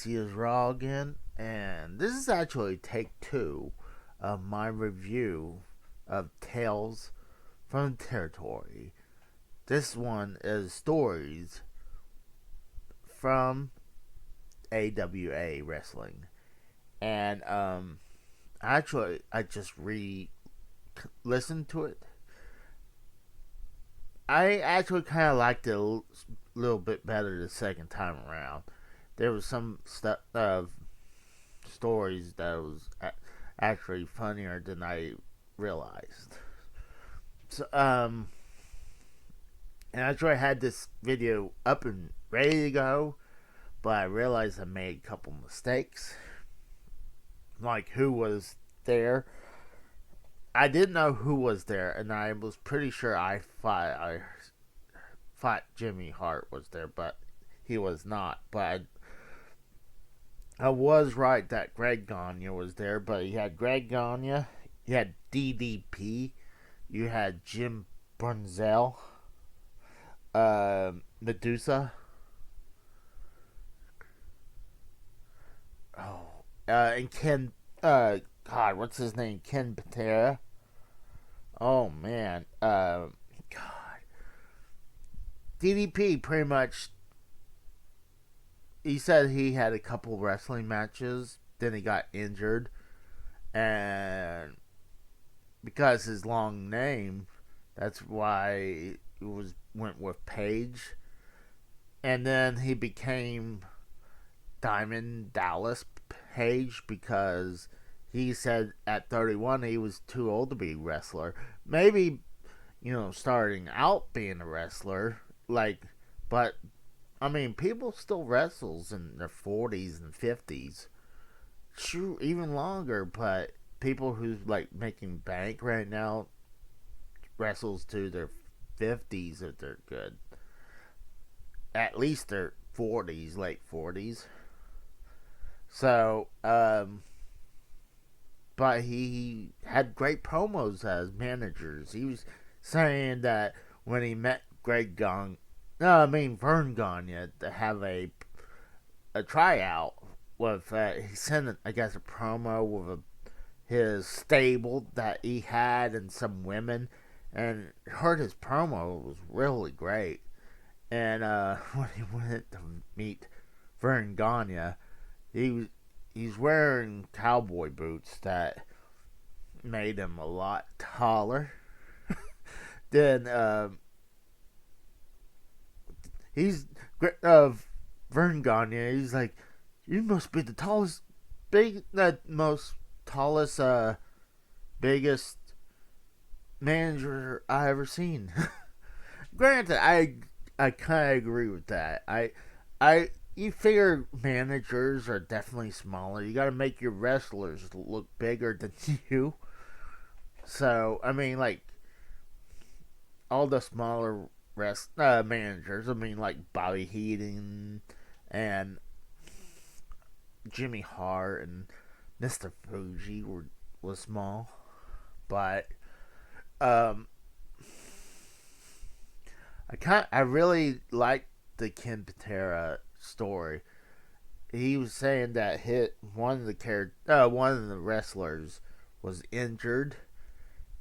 see is Raw again, and this is actually take two of my review of Tales from the Territory. This one is stories from AWA Wrestling, and actually I just listened to it. I actually kind of liked it little bit better the second time around. There was some stuff stories that was actually funnier than I realized. So, and I actually had this video up and ready to go, but I realized I made a couple mistakes, like who was there. I didn't know who was there, and I was pretty sure I thought Jimmy Hart was there, but he was not. But I was right that Greg Gagne was there, but you had Greg Gagne, you had DDP, you had Jim Brunzell, Medusa, and Ken, God, what's his name? Ken Patera. Oh man, God, DDP pretty much. He said he had a couple wrestling matches, then he got injured, and because his long name, that's why it went with Page, and then he became Diamond Dallas Page because he said at 31 he was too old to be a wrestler. Maybe, starting out being a wrestler, but I mean, people still wrestles in their 40s and 50s. Sure, even longer, but people who's making bank right now wrestles to their 50s if they're good. At least their 40s, late 40s. So, but he had great promos as managers. He was saying that when he met Vern Gagne to have a tryout with, he sent, I guess, a promo with his stable that he had and some women, and heard his promo was really great. And when he went to meet Vern Gagne, he's wearing cowboy boots that made him a lot taller. Then he's Vern Gagne. He's like, you must be the tallest, biggest manager I ever seen. Granted, I kind of agree with that. I you figure managers are definitely smaller. You got to make your wrestlers look bigger than you. So I mean, all the smaller managers. I mean, like Bobby Heenan and Jimmy Hart and Mr. Fuji was small, but um, I really liked the Ken Patera story. He was saying that one of the wrestlers was injured,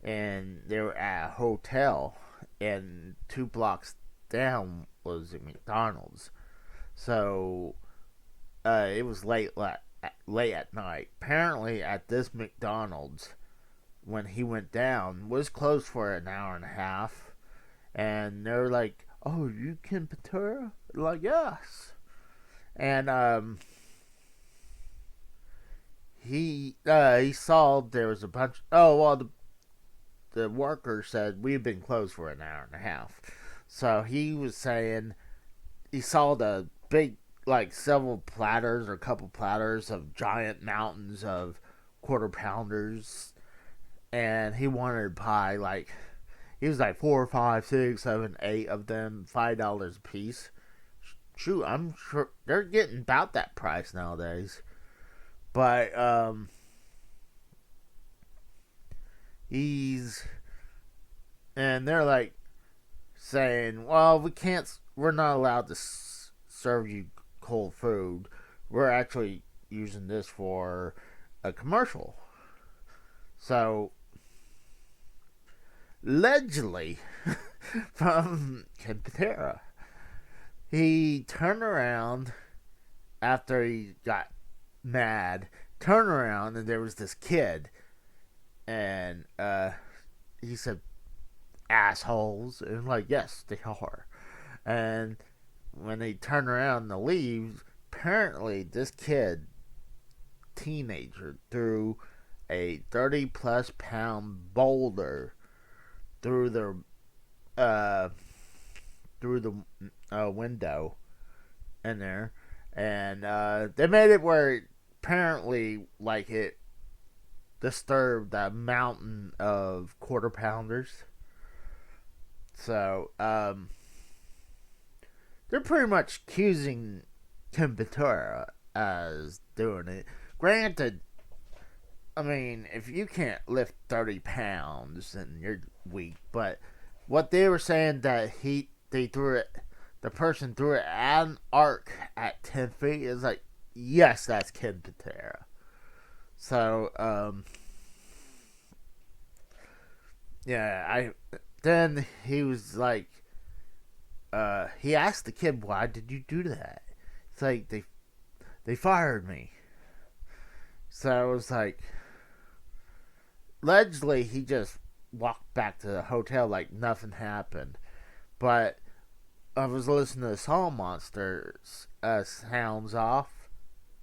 and they were at a hotel, and 2 blocks down was a McDonald's. So it was late at night. Apparently, at this McDonald's, when he went down, was closed for an hour and a half, and they're like, "Oh, you Ken Patera?" Like, yes. And he saw there was a bunch. Oh well, the worker said we've been closed for an hour and a half. So he was saying he saw the big, several platters or a couple platters of giant mountains of quarter pounders, and he wanted to buy he was like 4, 5, 6, 7, 8 of them, $5 a piece. Shoot, I'm sure they're getting about that price nowadays. But he's and they're saying, "Well, we're not allowed to serve you cold food. we're actually using this for a commercial. So, allegedly, from Ken Patera, he turned around after he got mad, turned around, and there was this kid, and he said, assholes, and like, yes, they are. And when they turn around to leave, apparently this kid, teenager, threw a 30 plus pound boulder through the uh through the window in there, and they made it where apparently like it disturbed the mountain of quarter pounders. So they're pretty much accusing Tim Ventura as doing it. Granted, I mean, if you can't lift 30 pounds, then you're weak. But what they were saying that they threw it, the person threw it at an arc at 10 feet is like, yes, that's Ken Patera. So, yeah, then he was like, he asked the kid, why did you do that? It's like, they fired me. So I was like, allegedly he just walked back to the hotel like nothing happened. But I was listening to the Song Monsters sounds off.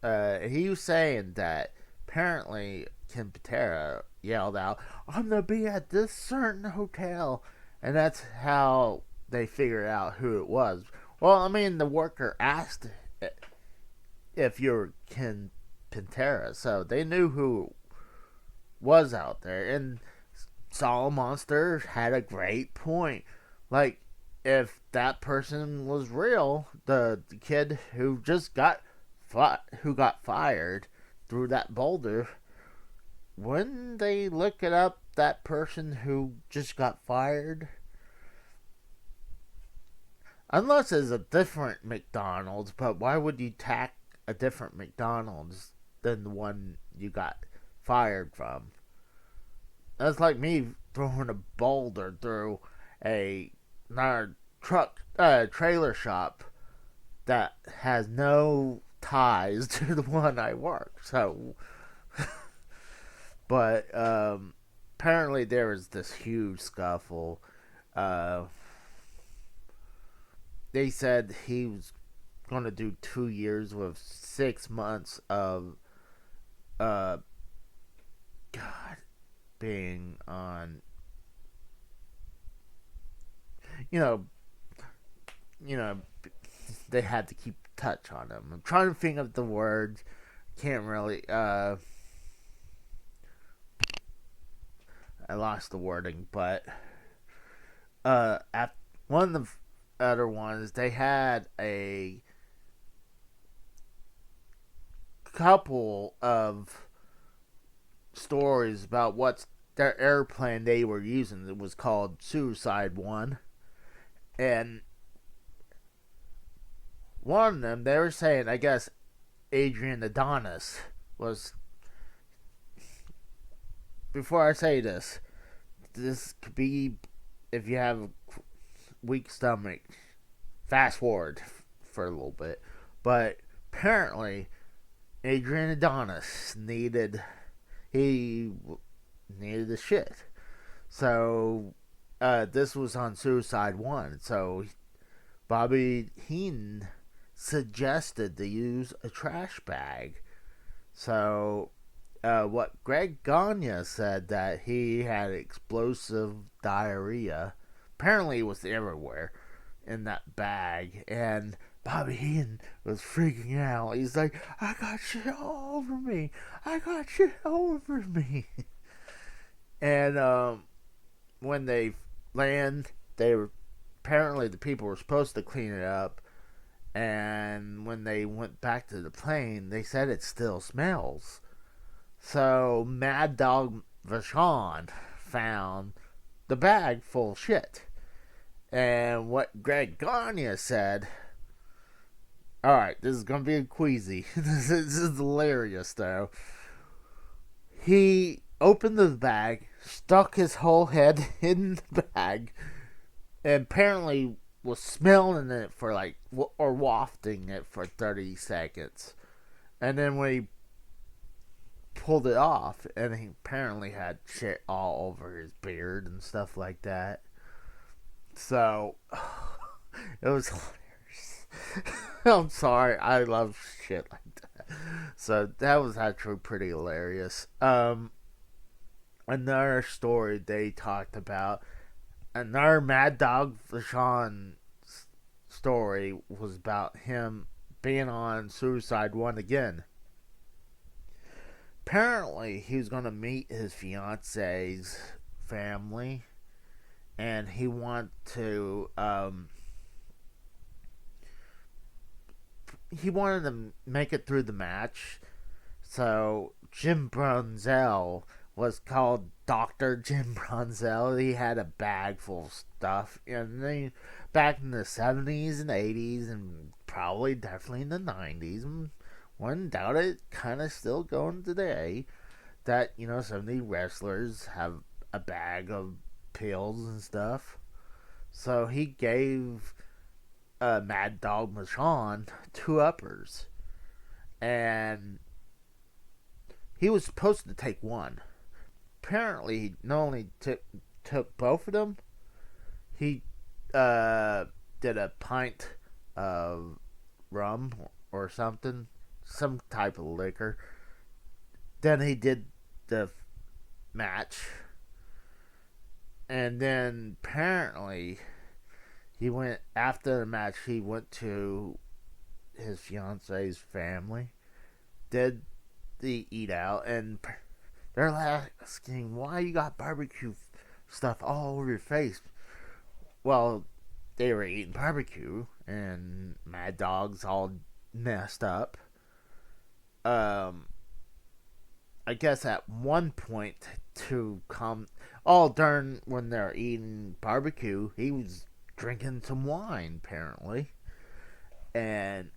He was saying that apparently Ken Patera yelled out, I'm gonna be at this certain hotel, and that's how they figured out who it was. Well, I mean, the worker asked if you're Ken Patera, so they knew who was out there. And Solid Monster had a great point. Like, if that person was real, the kid who just got fired through that boulder, wouldn't they look it up, that person who just got fired? Unless it's a different McDonald's, but why would you tack a different McDonald's than the one you got fired from? That's like me throwing a boulder through a trailer shop that has no ties to the one I work. So, but apparently there was this huge scuffle. They said he was going to do 2 years with 6 months of God being on, you know, they had to keep touch on him. I'm trying to think of the words. Can't really. I lost the wording, but at one of the other ones, they had a couple of stories about what's their airplane they were using. It was called Suicide One, and one of them, they were saying, I guess Adrian Adonis was. Before I say this could be, if you have a weak stomach, fast forward for a little bit. But apparently, Adrian Adonis needed the shit. So this was on Suicide One. So Bobby Heenan suggested to use a trash bag. So what Greg Gagne said, that he had explosive diarrhea. Apparently it was everywhere in that bag. And Bobby Heenan was freaking out. He's like, I got shit all over me. I got shit all over me. And when they land, apparently the people were supposed to clean it up. And when they went back to the plane, they said it still smells. So Mad Dog Vachon found the bag full of shit. And what Greg Gagne said, Alright, this is gonna be a queasy. This is hilarious, though. He opened the bag, stuck his whole head in the bag, and apparently was smelling it for like, or wafting it for 30 seconds. And then when he pulled it off, and he apparently had shit all over his beard and stuff like that. So, it was hilarious. I'm sorry, I love shit like that. So, that was actually pretty hilarious. Another story they talked about, another Mad Dog Vachon story was about him being on Suicide One again. Apparently, he was going to meet his fiance's family, and he wanted to make it through the match. So Jim Brunzell was called Dr. Jim Brunzell. He had a bag full of stuff. And then back in the 70s and 80s, and probably definitely in the 90s, and one doubt it, kind of still going today, that, some of the wrestlers have a bag of pills and stuff. So he gave Mad Dog Michon two uppers. And he was supposed to take one. Apparently, he not only took both of them, he did a pint of rum or something, some type of liquor. Then he did the match. And then apparently after the match, he went to his fiance's family, did the eat out, and they're asking, why you got barbecue stuff all over your face? Well, they were eating barbecue, and Mad Dog's all messed up. I guess at one point to come, all during when they're eating barbecue, he was drinking some wine, apparently. And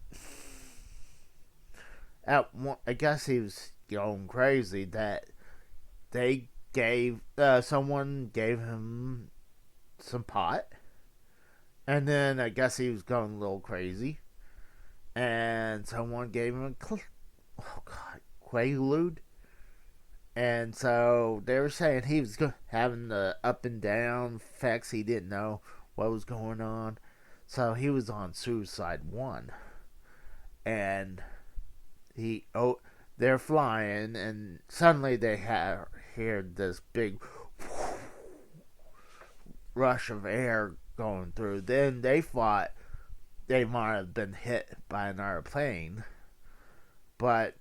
at one, I guess he was going crazy that someone gave him some pot, and then I guess he was going a little crazy, and someone gave him Quaalude, and so they were saying he was having the up and down effects. He didn't know what was going on, so he was on Suicide One, and they're flying, and suddenly they hear this big rush of air going through. Then they thought they might have been hit by another plane, but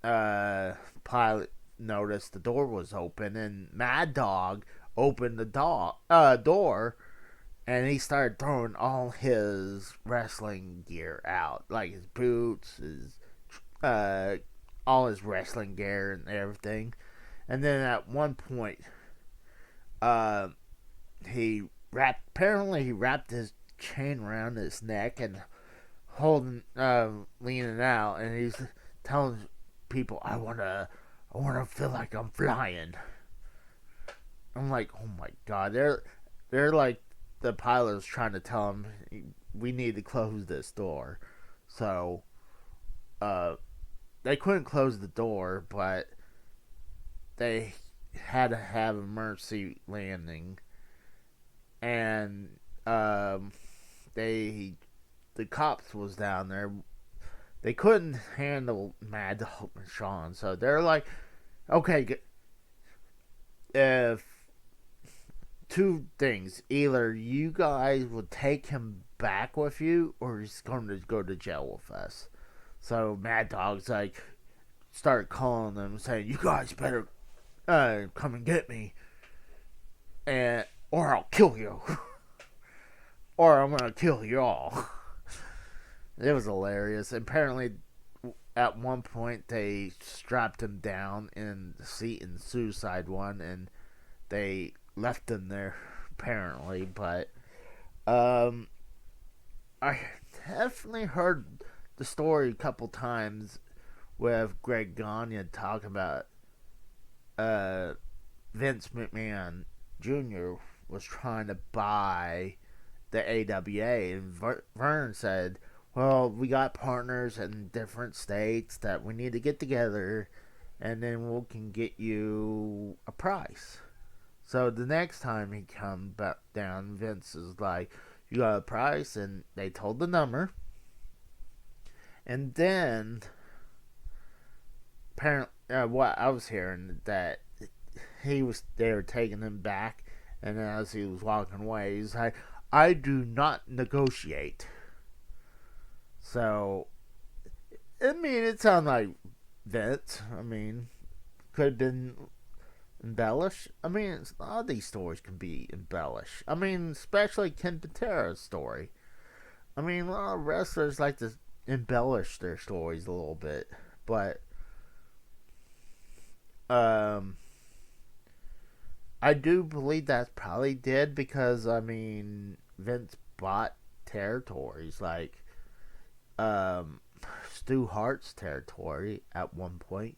pilot noticed the door was open, and Mad Dog opened the door, and he started throwing all his wrestling gear out, like his boots, his all his wrestling gear and everything. And then at one point, he wrapped his chain around his neck and leaning out, and he's telling people, I wanna feel like I'm flying. I'm like, oh my god, they're like, the pilot's trying to tell him, we need to close this door. So, they couldn't close the door, but they had to have emergency landing, and the cops was down there. They couldn't handle Mad Dog and Sean, so they're like, okay, if two things, either you guys would take him back with you, or he's going to go to jail with us. So Mad Dog's like, start calling them, saying, you guys better come and get me, or I'll kill you. Or I'm gonna kill you all. It was hilarious. Apparently, at one point, they strapped him down in the seat in Suicide One, and they left him there, apparently. But I definitely heard the story a couple times with Greg Gagne talking about uh, Vince McMahon Jr. was trying to buy the AWA, and Vern said, "Well, we got partners in different states that we need to get together, and then we can get you a price." So the next time he come back down, Vince is like, "You got a price?" And they told the number, and then apparently, what I was hearing that they were taking him back, and as he was walking away, he's like, "I do not negotiate." So, I mean, it sounded like Vince. I mean, could have been embellished. I mean, a lot of these stories can be embellished. I mean, especially Ken Patera's story. I mean, a lot of wrestlers like to embellish their stories a little bit, but um, I do believe that's probably did because I mean Vince bought territories like Stu Hart's territory at one point,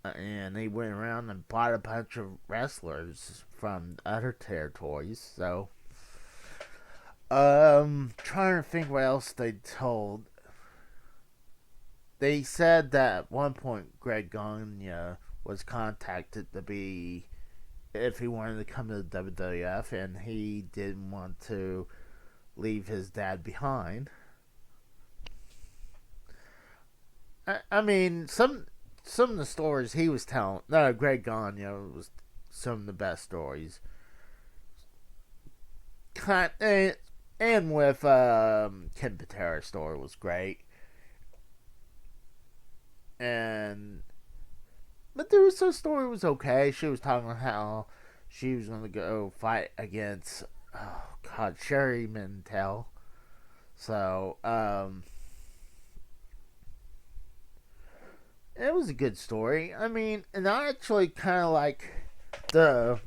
and he went around and bought a bunch of wrestlers from other territories. So, trying to think what else they told. They said that at one point Greg Gagne was contacted to be if he wanted to come to the WWF, and he didn't want to leave his dad behind. I mean, some of the stories he was telling, no, Greg Gagne was some of the best stories. And with Ken Patera's story was great, and but the Russo story was okay. She was talking about how she was going to go fight against, oh God, Sherry Mintel. So, it was a good story. I mean, and I actually kind of like the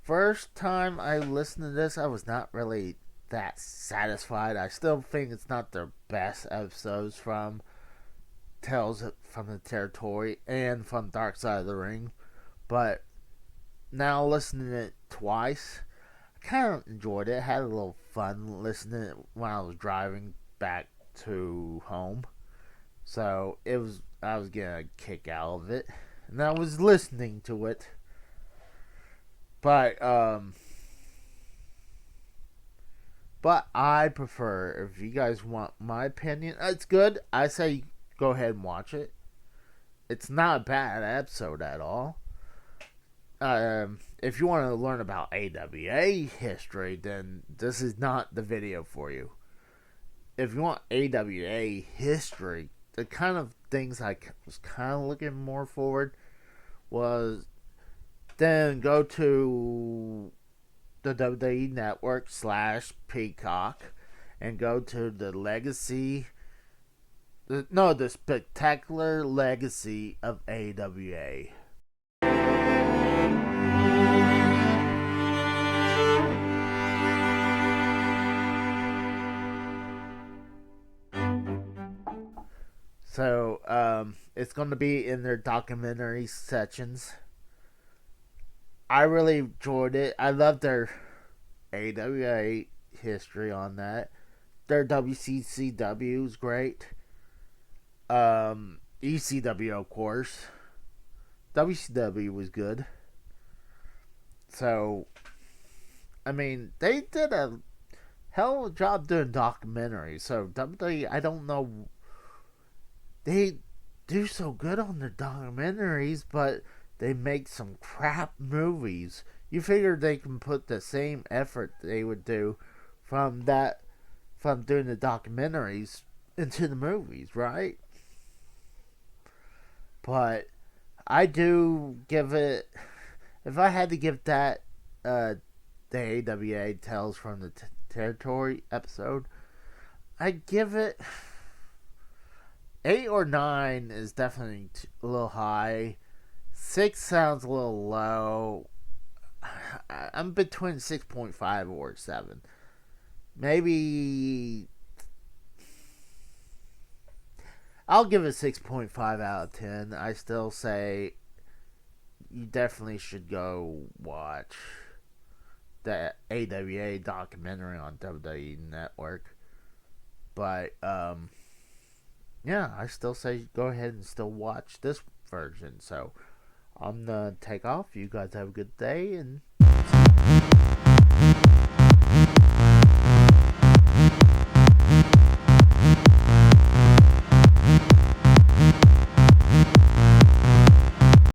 first time I listened to this, I was not really that satisfied. I still think it's not their best episodes from Tales from the Territory and from Dark Side of the Ring. But now listening to it twice, I kind of enjoyed it. I had a little fun listening to it when I was driving back to home. So I was getting a kick out of it, and I was listening to it. But I prefer, if you guys want my opinion, it's good. I say go ahead and watch it. It's not a bad episode at all. If you want to learn about AWA history, then this is not the video for you. If you want AWA history, the kind of things I was kind of looking more forward was then go to the WWE Network / Peacock and go to the Legacy. The Spectacular Legacy of AWA. So, it's going to be in their documentary sections. I really enjoyed it. I love their AWA history on that. Their WCCW is great. ECW, of course. WCW was good. So, I mean, they did a hell of a job doing documentaries. So, WWE, I don't know. They do so good on their documentaries, but they make some crap movies. You figure they can put the same effort they would do from doing the documentaries into the movies, right? But I do give it, if I had to give that the AWA Tales from the Territory episode, I'd give it 8 or 9 is definitely a little high. 6 sounds a little low. I'm between 6.5 or 7. Maybe I'll give it 6.5 out of 10. I still say you definitely should go watch the AWA documentary on WWE Network. But yeah, I still say go ahead and still watch this version. So I'm gonna take off. You guys have a good day, and